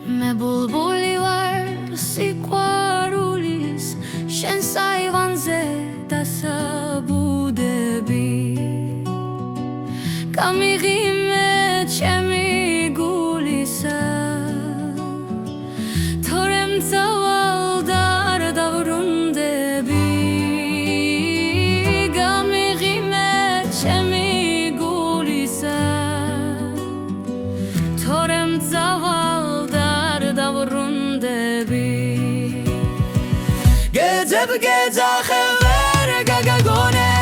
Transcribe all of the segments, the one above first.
მე ბულბული ვარ სიყვარულის შენ საივანზე დასაბუდები გამიღიმე ჩემი გულისა თორემ წავალ და არ დავრუნდები გამიღიმე ჩემი გულისა თორემ წავალ და არ დავრუნდები გეძახე ვერ გაგაგონე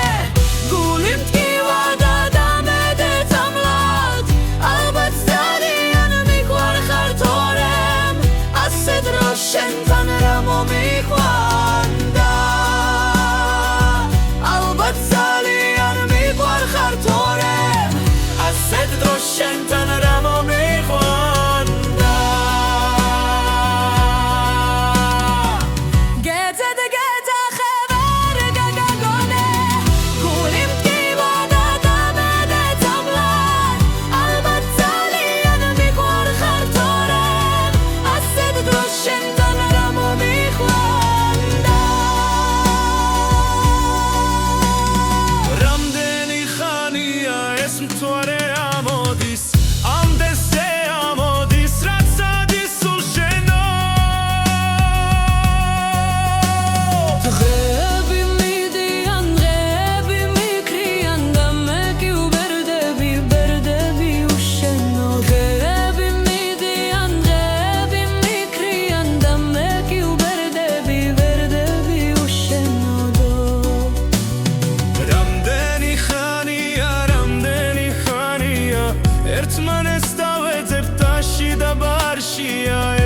გული მტკივა და დამედეთ ამლად ალბათ ძალიან მიყვარ ხარ თორემ ასეთ რო შენთან რა მომიყვანდა ალბათ ძალიან მიყვარ ხარ თორემ ასეთ რო შენთან რა მომიყვანდა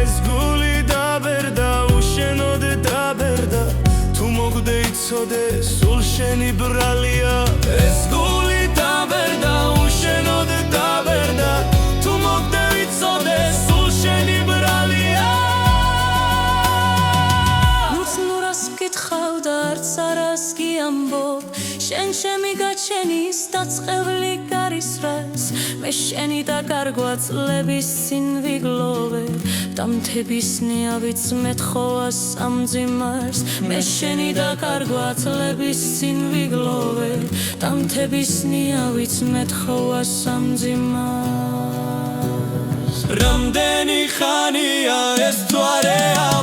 ეს გული დაბერდა უშენოდ დაბერდა თუ მოგდე იცოდე სულ შენი ბრალია ეს გული დაბერდა უშენოდ დაბერდა თუ მოგდე იცოდე სულ შენი ბრალია ნურას მკითხავ და არც არას კი ამბობ შენ შემიგაჩენის დაწყევლი გარისრას მე შენი დაკარგვა წლების წინ ვიგლოვე და მთების ნიავიც მეთხოვა სამძიმარს მე შენი დაკარგვა წლების წინ ვიგლოვე და მთების ნიავიც მეთხოვა სამძიმარს რამდენი ხანია ეს თუ არა